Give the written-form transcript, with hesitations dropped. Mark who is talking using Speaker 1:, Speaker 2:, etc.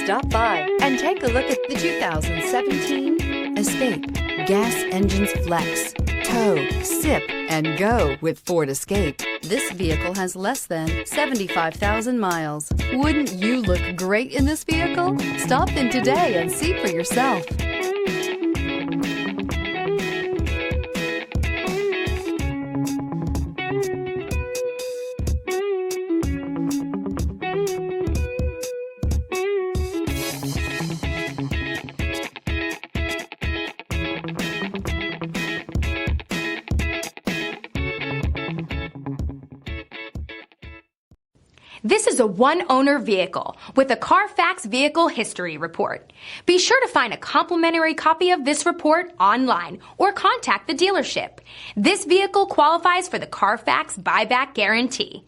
Speaker 1: Stop by and take a look at the 2017 Escape. Gas engines flex, tow, sip, and go with Ford Escape. This vehicle has less than 75,000 miles. Wouldn't you look great in this vehicle? Stop in today and see for yourself.
Speaker 2: This is a one-owner vehicle with a Carfax Vehicle History Report. Be sure to find a complimentary copy of this report online or contact the dealership. This vehicle qualifies for the Carfax Buyback Guarantee.